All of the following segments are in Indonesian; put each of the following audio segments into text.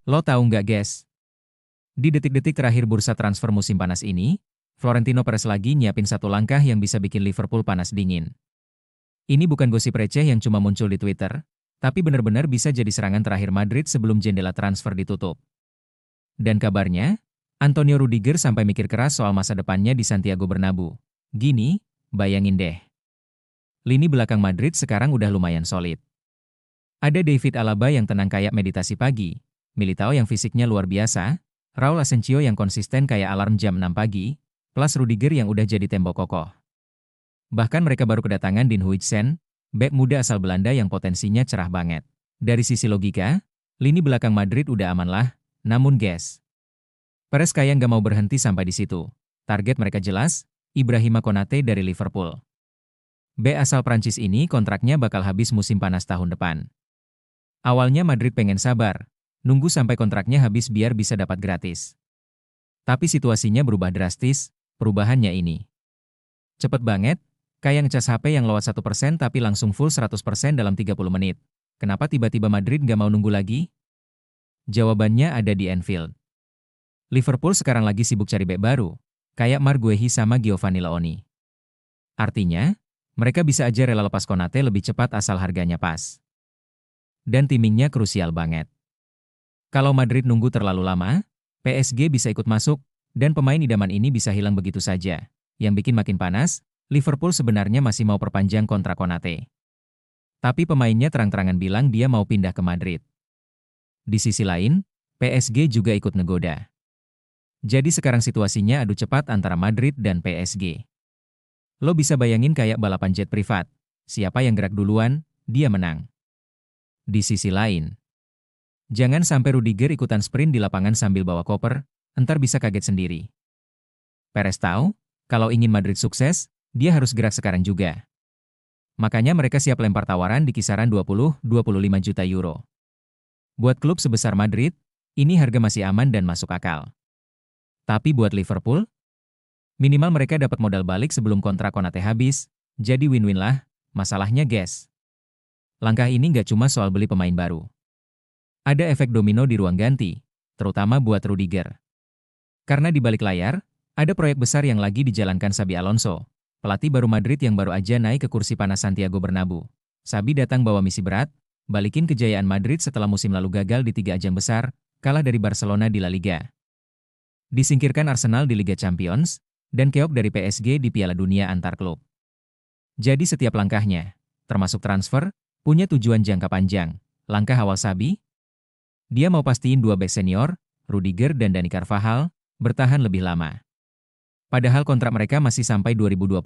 Lo tahu nggak, guys? Di detik-detik terakhir bursa transfer musim panas ini, Florentino Perez lagi nyiapin satu langkah yang bisa bikin Liverpool panas dingin. Ini bukan gosip receh yang cuma muncul di Twitter, tapi benar-benar bisa jadi serangan terakhir Madrid sebelum jendela transfer ditutup. Dan kabarnya, Antonio Rudiger sampai mikir keras soal masa depannya di Santiago Bernabeu. Gini, bayangin deh. Lini belakang Madrid sekarang udah lumayan solid. Ada David Alaba yang tenang kayak meditasi pagi, Militao yang fisiknya luar biasa, Raul Asensio yang konsisten kayak alarm jam 6 pagi, plus Rudiger yang udah jadi tembok kokoh. Bahkan mereka baru kedatangan Dean Huijsen, bek muda asal Belanda yang potensinya cerah banget. Dari sisi logika, lini belakang Madrid udah aman lah, namun guys, Perez kayak nggak mau berhenti sampai di situ. Target mereka jelas, Ibrahima Konate dari Liverpool. Bek asal Prancis ini kontraknya bakal habis musim panas tahun depan. Awalnya Madrid pengen sabar, nunggu sampai kontraknya habis biar bisa dapat gratis. Tapi situasinya berubah drastis, perubahannya ini. Cepet banget, kayak ngecas HP yang lewat 1% tapi langsung full 100% dalam 30 menit. Kenapa tiba-tiba Madrid nggak mau nunggu lagi? Jawabannya ada di Anfield. Liverpool sekarang lagi sibuk cari bek baru, kayak Marguehi sama Giovanni Leoni. Artinya, mereka bisa aja rela lepas Konate lebih cepat asal harganya pas. Dan timingnya krusial banget. Kalau Madrid nunggu terlalu lama, PSG bisa ikut masuk, dan pemain idaman ini bisa hilang begitu saja. Yang bikin makin panas, Liverpool sebenarnya masih mau perpanjang kontrak Konate. Tapi pemainnya terang-terangan bilang dia mau pindah ke Madrid. Di sisi lain, PSG juga ikut ngegoda. Jadi sekarang situasinya adu cepat antara Madrid dan PSG. Lo bisa bayangin kayak balapan jet privat. Siapa yang gerak duluan, dia menang. Di sisi lain, jangan sampai Rudiger ikutan sprint di lapangan sambil bawa koper, entar bisa kaget sendiri. Perez tahu, kalau ingin Madrid sukses, dia harus gerak sekarang juga. Makanya mereka siap lempar tawaran di kisaran 20-25 juta euro. Buat klub sebesar Madrid, ini harga masih aman dan masuk akal. Tapi buat Liverpool, minimal mereka dapat modal balik sebelum kontrak Konate habis, jadi win-win lah. Masalahnya guys, langkah ini nggak cuma soal beli pemain baru. Ada efek domino di ruang ganti, terutama buat Rudiger. Karena di balik layar, ada proyek besar yang lagi dijalankan Xabi Alonso, pelatih baru Madrid yang baru aja naik ke kursi panas Santiago Bernabeu. Xabi datang bawa misi berat, balikin kejayaan Madrid setelah musim lalu gagal di 3 ajang besar, kalah dari Barcelona di La Liga. Disingkirkan Arsenal di Liga Champions, dan keok dari PSG di Piala Dunia antar klub. Jadi setiap langkahnya, termasuk transfer, punya tujuan jangka panjang. Langkah awal Xabi, dia mau pastiin 2 bek senior, Rudiger dan Dani Carvajal, bertahan lebih lama. Padahal kontrak mereka masih sampai 2026,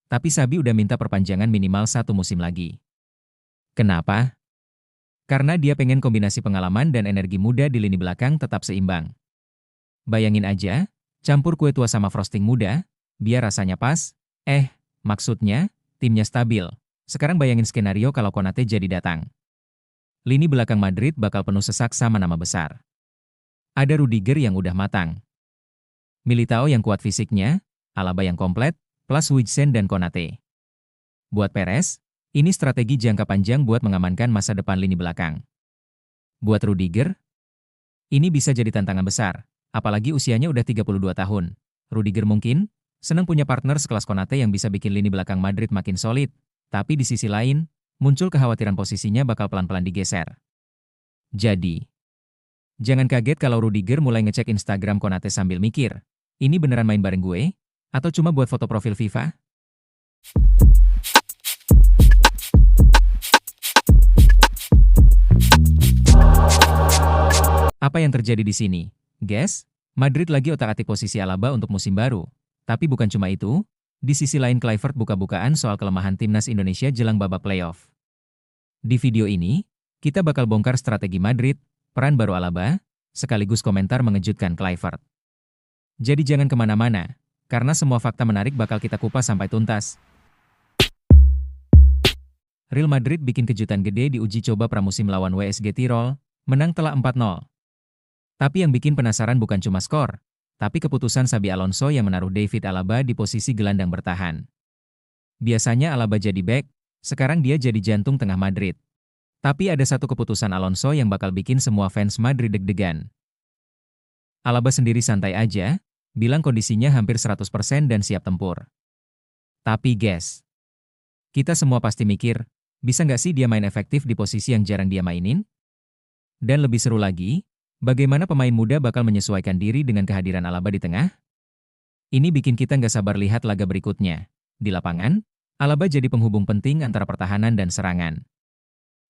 tapi Xabi udah minta perpanjangan minimal 1 musim lagi. Kenapa? Karena dia pengen kombinasi pengalaman dan energi muda di lini belakang tetap seimbang. Bayangin aja, campur kue tua sama frosting muda, biar rasanya pas, maksudnya, timnya stabil. Sekarang bayangin skenario kalau Konate jadi datang. Lini belakang Madrid bakal penuh sesak sama nama besar. Ada Rudiger yang udah matang, Militao yang kuat fisiknya, Alaba yang komplet, plus Huijsen dan Konate. Buat Perez, ini strategi jangka panjang buat mengamankan masa depan lini belakang. Buat Rudiger, ini bisa jadi tantangan besar, apalagi usianya udah 32 tahun. Rudiger mungkin senang punya partner sekelas Konate yang bisa bikin lini belakang Madrid makin solid, tapi di sisi lain, muncul kekhawatiran posisinya bakal pelan-pelan digeser. Jadi, jangan kaget kalau Rudiger mulai ngecek Instagram Konate sambil mikir, ini beneran main bareng gue? Atau cuma buat foto profil FIFA? Apa yang terjadi di sini? Guys, Madrid lagi otak-atik posisi Alaba untuk musim baru. Tapi bukan cuma itu, di sisi lain Kluivert buka-bukaan soal kelemahan timnas Indonesia jelang babak playoff. Di video ini, kita bakal bongkar strategi Madrid, peran baru Alaba, sekaligus komentar mengejutkan Kluivert. Jadi jangan kemana-mana, karena semua fakta menarik bakal kita kupas sampai tuntas. Real Madrid bikin kejutan gede di uji coba pramusim lawan WSG Tirol, menang telak 4-0. Tapi yang bikin penasaran bukan cuma skor, tapi keputusan Xabi Alonso yang menaruh David Alaba di posisi gelandang bertahan. Biasanya Alaba jadi bek, sekarang dia jadi jantung tengah Madrid. Tapi ada satu keputusan Alonso yang bakal bikin semua fans Madrid deg-degan. Alaba sendiri santai aja, bilang kondisinya hampir 100% dan siap tempur. Tapi guys, kita semua pasti mikir, bisa nggak sih dia main efektif di posisi yang jarang dia mainin? Dan lebih seru lagi, bagaimana pemain muda bakal menyesuaikan diri dengan kehadiran Alaba di tengah? Ini bikin kita nggak sabar lihat laga berikutnya. Di lapangan, Alaba jadi penghubung penting antara pertahanan dan serangan.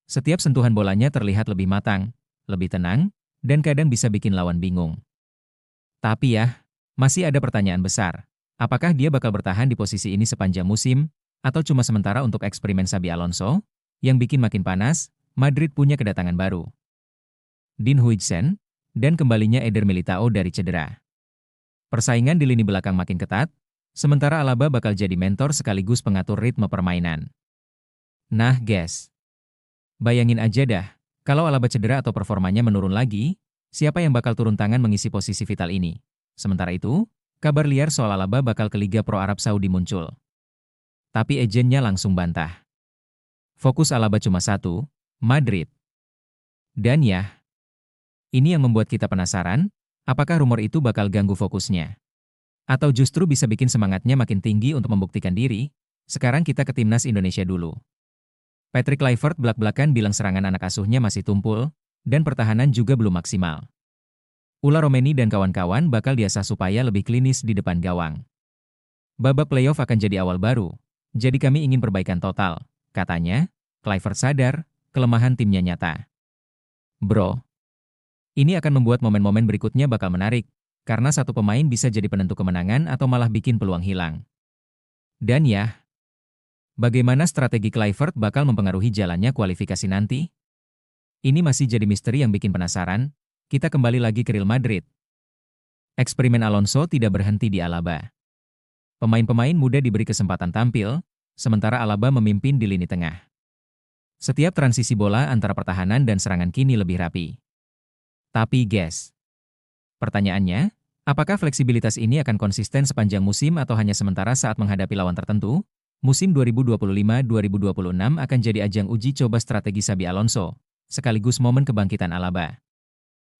Setiap sentuhan bolanya terlihat lebih matang, lebih tenang, dan kadang bisa bikin lawan bingung. Tapi ya, masih ada pertanyaan besar. Apakah dia bakal bertahan di posisi ini sepanjang musim, atau cuma sementara untuk eksperimen Xabi Alonso? Yang bikin makin panas, Madrid punya kedatangan baru. Dean Huijsen, dan kembalinya Eder Militao dari cedera. Persaingan di lini belakang makin ketat, sementara Alaba bakal jadi mentor sekaligus pengatur ritme permainan. Nah guys, bayangin aja dah, kalau Alaba cedera atau performanya menurun lagi, siapa yang bakal turun tangan mengisi posisi vital ini? Sementara itu, kabar liar soal Alaba bakal ke Liga Pro Arab Saudi muncul. Tapi agennya langsung bantah. Fokus Alaba cuma satu, Madrid. Dan ya, ini yang membuat kita penasaran, apakah rumor itu bakal ganggu fokusnya? Atau justru bisa bikin semangatnya makin tinggi untuk membuktikan diri? Sekarang kita ke timnas Indonesia dulu. Patrick Kluivert belak-belakan bilang serangan anak asuhnya masih tumpul, dan pertahanan juga belum maksimal. Ula Romeni dan kawan-kawan bakal diasah supaya lebih klinis di depan gawang. Babak playoff akan jadi awal baru, jadi kami ingin perbaikan total, katanya. Kluivert sadar, kelemahan timnya nyata. Bro, ini akan membuat momen-momen berikutnya bakal menarik, karena satu pemain bisa jadi penentu kemenangan atau malah bikin peluang hilang. Dan ya, bagaimana strategi Kluivert bakal mempengaruhi jalannya kualifikasi nanti? Ini masih jadi misteri yang bikin penasaran. Kita kembali lagi ke Real Madrid. Eksperimen Alonso tidak berhenti di Alaba. Pemain-pemain muda diberi kesempatan tampil, sementara Alaba memimpin di lini tengah. Setiap transisi bola antara pertahanan dan serangan kini lebih rapi. Tapi guys, pertanyaannya, apakah fleksibilitas ini akan konsisten sepanjang musim atau hanya sementara saat menghadapi lawan tertentu? Musim 2025-2026 akan jadi ajang uji coba strategi Xabi Alonso, sekaligus momen kebangkitan Alaba.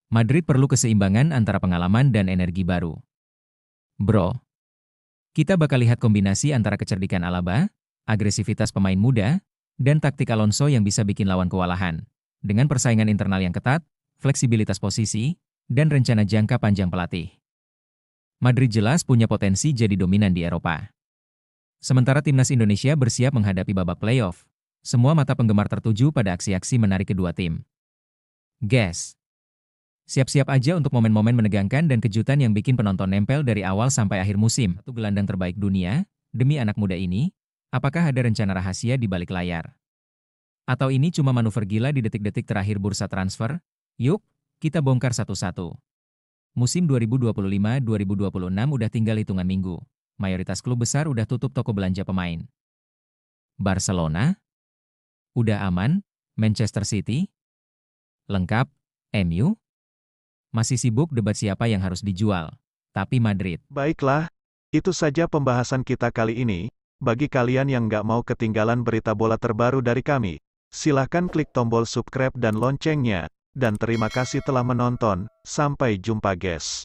Madrid perlu keseimbangan antara pengalaman dan energi baru. Bro, kita bakal lihat kombinasi antara kecerdikan Alaba, agresivitas pemain muda, dan taktik Alonso yang bisa bikin lawan kewalahan. Dengan persaingan internal yang ketat, fleksibilitas posisi, dan rencana jangka panjang pelatih. Madrid jelas punya potensi jadi dominan di Eropa. Sementara timnas Indonesia bersiap menghadapi babak playoff, semua mata penggemar tertuju pada aksi-aksi menarik kedua tim. Guys, siap-siap aja untuk momen-momen menegangkan dan kejutan yang bikin penonton nempel dari awal sampai akhir musim. Satu gelandang terbaik dunia, demi anak muda ini, apakah ada rencana rahasia di balik layar? Atau ini cuma manuver gila di detik-detik terakhir bursa transfer? Yuk, kita bongkar satu-satu. Musim 2025-2026 udah tinggal hitungan minggu. Mayoritas klub besar udah tutup toko belanja pemain. Barcelona? Udah aman? Manchester City? Lengkap? MU? Masih sibuk debat siapa yang harus dijual. Tapi Madrid. Baiklah, itu saja pembahasan kita kali ini. Bagi kalian yang nggak mau ketinggalan berita bola terbaru dari kami, silahkan klik tombol subscribe dan loncengnya. Dan terima kasih telah menonton. Sampai jumpa guys.